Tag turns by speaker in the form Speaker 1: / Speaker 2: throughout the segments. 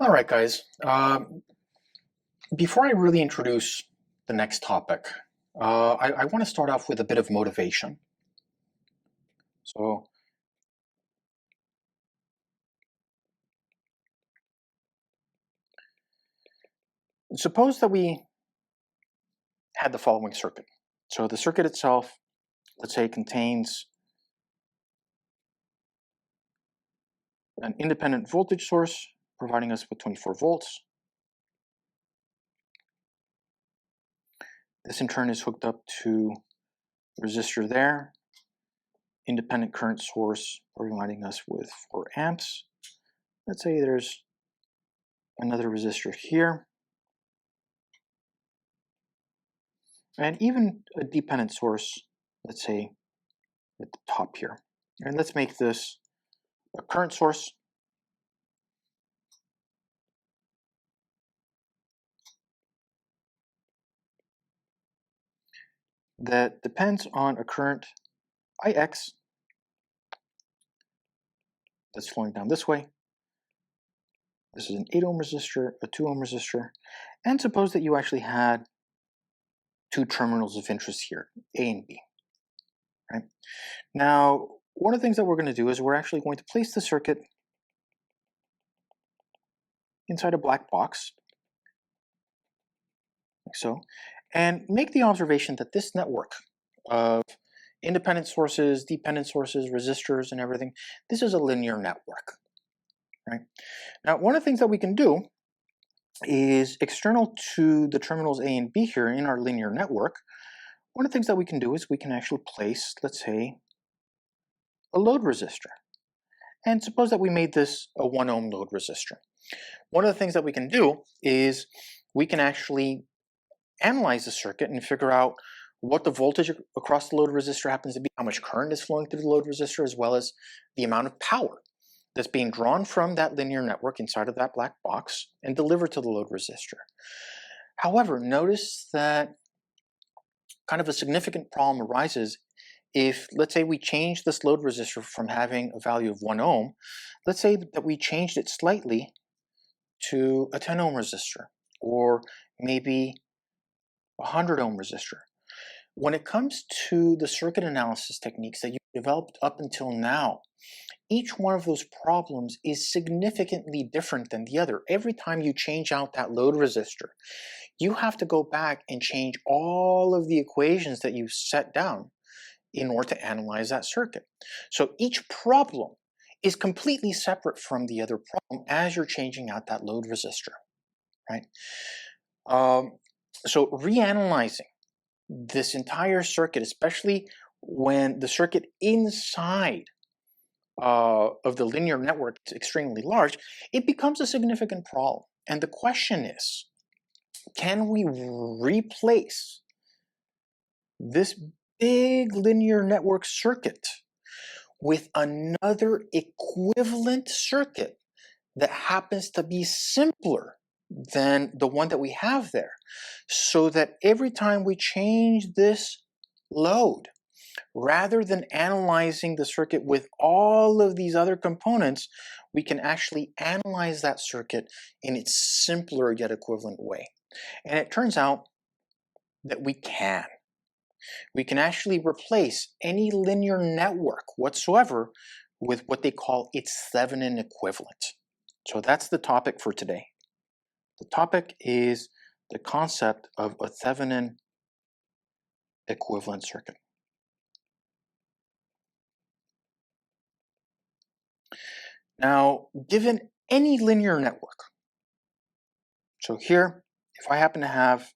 Speaker 1: All right, guys. Before I really introduce the next topic, I want to start off with a bit of motivation. So, suppose that we had the following circuit. So, the circuit itself, let's say, contains an independent voltage source providing us with 24 volts. This in turn is hooked up to a resistor there, independent current source providing us with 4 amps. Let's say there's another resistor here, and even a dependent source, let's say at the top here. And let's make this a current source. That depends on a current Ix that's flowing down this way. This is an 8 ohm resistor, a 2 ohm resistor, and suppose that you actually had two terminals of interest here, A and B. Right? Now, one of the things that we're going to do is we're actually going to place the circuit inside a black box, like so, and make the observation that this network of independent sources, dependent sources, resistors, and everything, this is a linear network. Right? Now, one of the things that we can do is external to the terminals A and B here in our linear network. One of the things that we can do is we can actually place, let's say, a load resistor. And suppose that we made this a 1 ohm load resistor. One of the things that we can do is we can actually analyze the circuit and figure out what the voltage across the load resistor happens to be, how much current is flowing through the load resistor, as well as the amount of power that's being drawn from that linear network inside of that black box and delivered to the load resistor. However, notice that kind of a significant problem arises if, let's say, we change this load resistor from having a value of 1 ohm, let's say that we changed it slightly to a 10 ohm resistor, or maybe a 100 ohm resistor. When it comes to the circuit analysis techniques that you've developed up until now, each one of those problems is significantly different than the other. Every time you change out that load resistor, you have to go back and change all of the equations that you've set down in order to analyze that circuit. So each problem is completely separate from the other problem as you're changing out that load resistor, right? So reanalyzing this entire circuit, especially when the circuit inside of the linear network is extremely large, it becomes a significant problem. And the question is, can we replace this big linear network circuit with another equivalent circuit that happens to be simpler than the one that we have there, so that every time we change this load, rather than analyzing the circuit with all of these other components, we can actually analyze that circuit in its simpler yet equivalent way. And it turns out that we can. We can actually replace any linear network whatsoever with what they call its Thevenin equivalent. So that's the topic for today. The topic is the concept of a Thevenin equivalent circuit. Now, given any linear network, so here, if I happen to have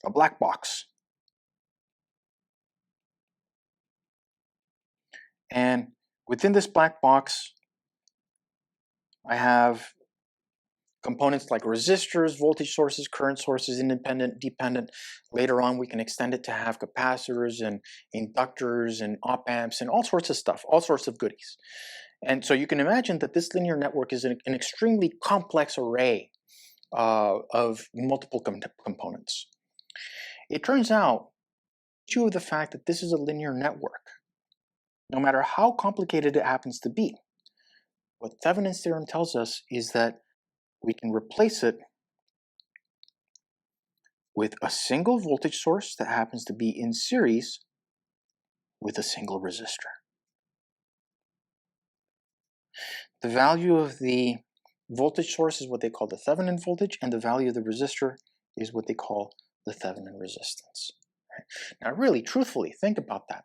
Speaker 1: a black box, and within this black box, I have components like resistors, voltage sources, current sources, independent, dependent. Later on, we can extend it to have capacitors and inductors and op amps and all sorts of stuff, all sorts of goodies. And so you can imagine that this linear network is an extremely complex array of multiple components. It turns out, due to the fact that this is a linear network, no matter how complicated it happens to be, what Thevenin's theorem tells us is that we can replace it with a single voltage source that happens to be in series with a single resistor. The value of the voltage source is what they call the Thevenin voltage, and the value of the resistor is what they call the Thevenin resistance. Right? Now really, truthfully, think about that.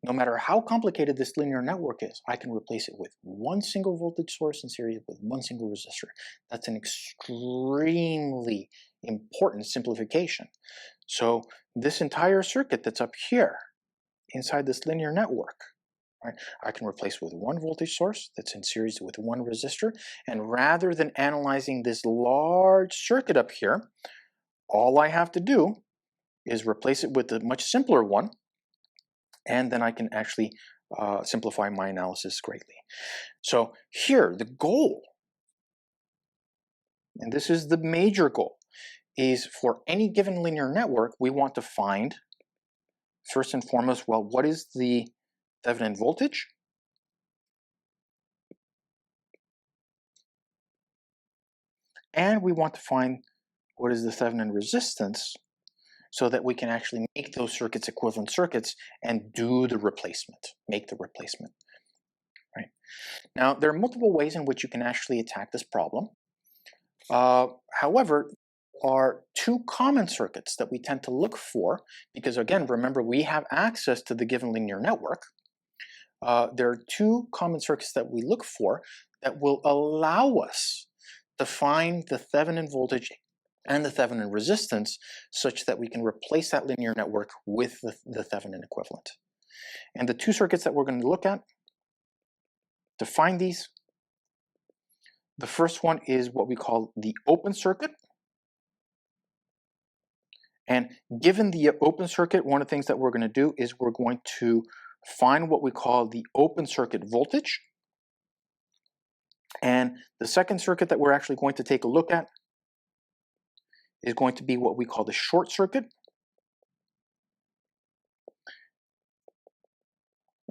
Speaker 1: No matter how complicated this linear network is, I can replace it with one single voltage source in series with one single resistor. That's an extremely important simplification. So this entire circuit that's up here inside this linear network, right, I can replace with one voltage source that's in series with one resistor, and rather than analyzing this large circuit up here, all I have to do is replace it with a much simpler one, and then I can actually simplify my analysis greatly. So here, the goal, and this is the major goal, is for any given linear network, we want to find, first and foremost, well, what is the Thevenin voltage? And we want to find what is the Thevenin resistance so that we can actually make those circuits equivalent circuits and do the replacement, make the replacement. Right? Now, there are multiple ways in which you can actually attack this problem. However, are two common circuits that we tend to look for because, again, remember, we have access to the given linear network. There are two common circuits that we look for that will allow us to find the Thevenin voltage and the Thevenin resistance such that we can replace that linear network with the Thevenin equivalent. And the two circuits that we're going to look at to find these, the first one is what we call the open circuit. And given the open circuit, one of the things that we're going to do is we're going to find what we call the open circuit voltage. And the second circuit that we're actually going to take a look at is going to be what we call the short circuit.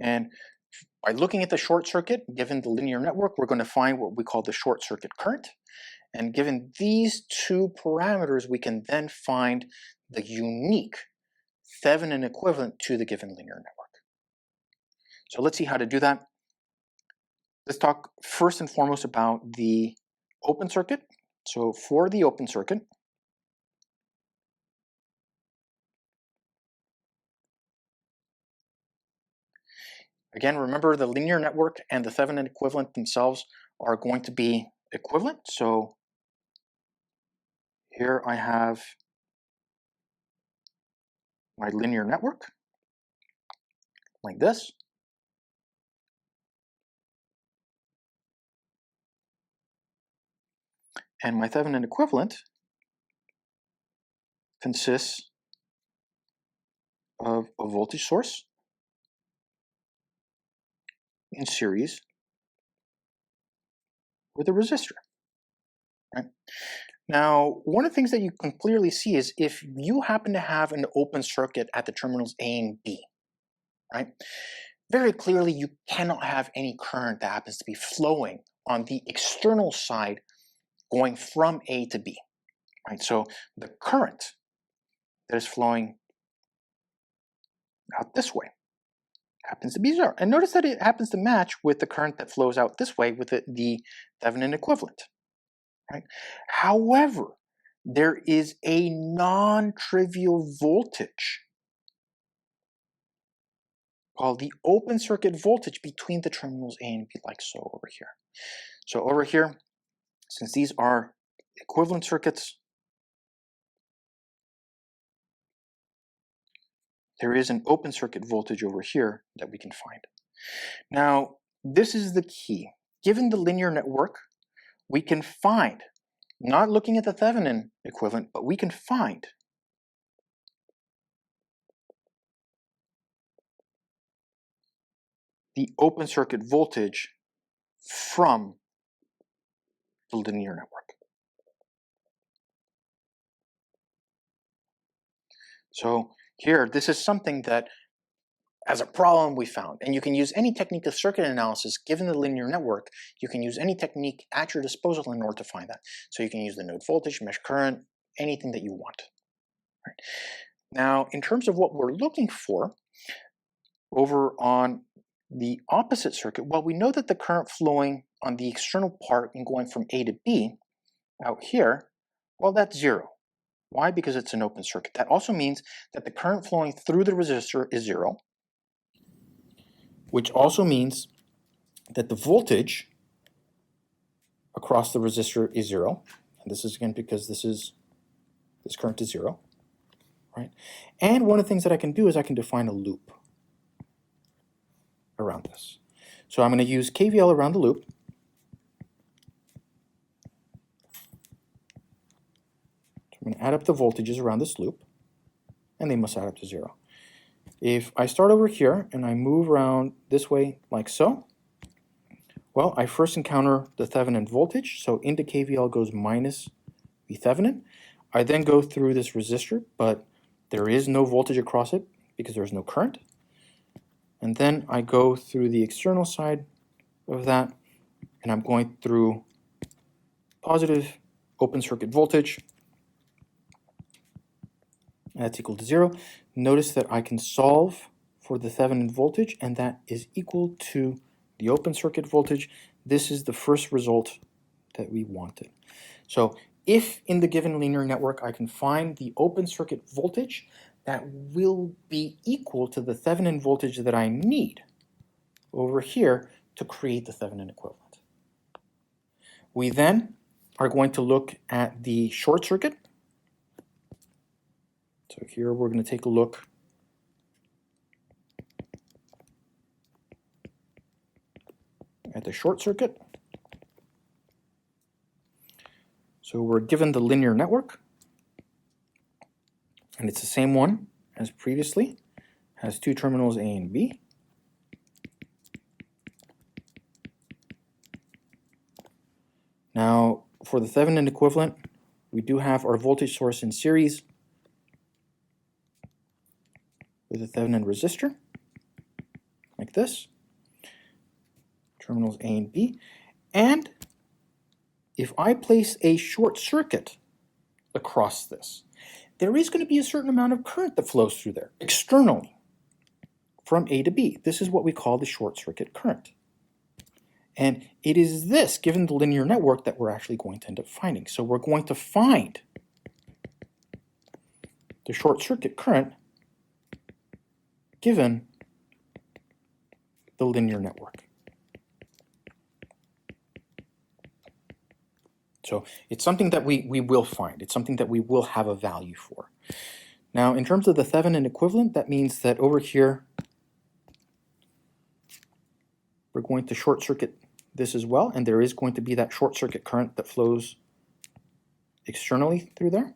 Speaker 1: And by looking at the short circuit, given the linear network, we're going to find what we call the short circuit current. And given these two parameters, we can then find the unique Thevenin equivalent to the given linear network. So let's see how to do that. Let's talk first and foremost about the open circuit. So for the open circuit, again, remember the linear network and the Thevenin equivalent themselves are going to be equivalent. So here I have my linear network like this. And my Thevenin equivalent consists of a voltage source in series with a resistor. Right? Now, one of the things that you can clearly see is if you happen to have an open circuit at the terminals A and B, right? Very clearly, you cannot have any current that happens to be flowing on the external side going from A to B, right? So the current that is flowing out this way happens to be zero. And notice that it happens to match with the current that flows out this way with the Thevenin equivalent, right? However, there is a non-trivial voltage called the open circuit voltage between the terminals A and B, like so over here. So over here, since these are equivalent circuits, there is an open circuit voltage over here that we can find. Now, this is the key. Given the linear network, we can find, not looking at the Thevenin equivalent, but we can find the open circuit voltage from the linear network. So here, this is something that as a problem we found. And you can use any technique of circuit analysis given the linear network. You can use any technique at your disposal in order to find that. So you can use the node voltage, mesh current, anything that you want. Right. Now, in terms of what we're looking for over on the opposite circuit, well, we know that the current flowing on the external part and going from A to B out here, well, that's 0. Why? Because it's an open circuit. That also means that the current flowing through the resistor is 0, which also means that the voltage across the resistor is 0. And this is again because this current is 0, right? And one of the things that I can do is I can define a loop around this. So I'm going to use KVL around the loop. So I'm going to add up the voltages around this loop, and they must add up to 0. If I start over here and I move around this way like so, well, I first encounter the Thevenin voltage, so into KVL goes minus the Thevenin. I then go through this resistor, but there is no voltage across it because there's no current. And then I go through the external side of that, and I'm going through positive open circuit voltage. That's equal to 0. Notice that I can solve for the Thevenin voltage, and that is equal to the open circuit voltage. This is the first result that we wanted. So if in the given linear network I can find the open circuit voltage that will be equal to the Thevenin voltage that I need over here to create the Thevenin equivalent. We then are going to look at the short circuit. So here we're going to take a look at the short circuit. So we're given the linear network, and it's the same one as previously. Has two terminals A and B. Now, for the Thevenin equivalent, we do have our voltage source in series with a Thevenin resistor, like this, terminals A and B. And if I place a short circuit across this, there is going to be a certain amount of current that flows through there externally from A to B. This is what we call the short circuit current. And it is this, given the linear network, that we're actually going to end up finding. So we're going to find the short circuit current given the linear network. So it's something that we will find. It's something that we will have a value for. Now, in terms of the Thevenin equivalent, that means that over here, we're going to short circuit this as well, and there is going to be that short circuit current that flows externally through there.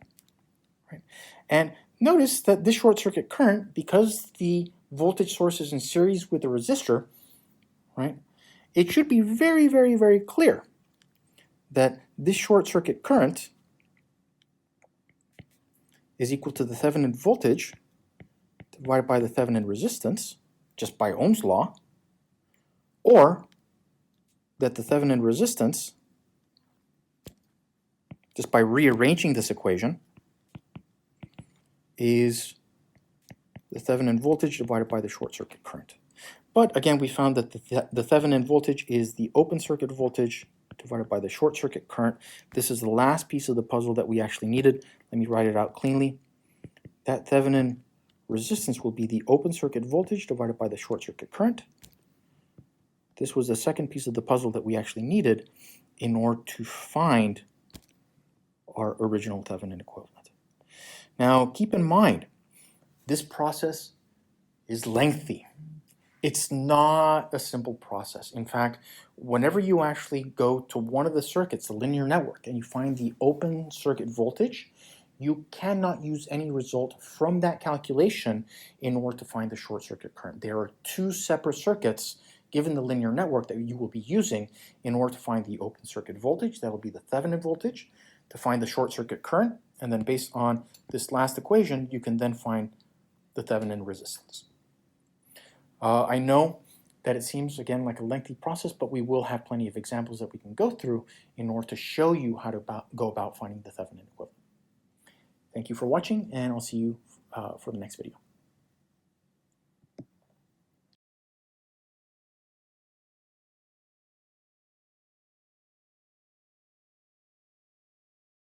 Speaker 1: Right? And notice that this short circuit current, because the voltage source is in series with the resistor, right, it should be very, very, very clear that this short circuit current is equal to the Thevenin voltage divided by the Thevenin resistance, just by Ohm's law, or that the Thevenin resistance, just by rearranging this equation, is the Thevenin voltage divided by the short circuit current. But again, we found that the Thevenin voltage is the open circuit voltage divided by the short circuit current. This is the last piece of the puzzle that we actually needed. Let me write it out cleanly. That Thevenin resistance will be the open circuit voltage divided by the short circuit current. This was the second piece of the puzzle that we actually needed in order to find our original Thevenin equivalent. Now, keep in mind, this process is lengthy. It's not a simple process. In fact, whenever you actually go to one of the circuits, the linear network, and you find the open circuit voltage, you cannot use any result from that calculation in order to find the short circuit current. There are two separate circuits given the linear network that you will be using in order to find the open circuit voltage. That will be the Thevenin voltage, to find the short circuit current, and then based on this last equation, you can then find the Thevenin resistance. I know that it seems, again, like a lengthy process, but we will have plenty of examples that we can go through in order to show you how to go about finding the Thevenin equivalent. Thank you for watching, and I'll see you for the next video.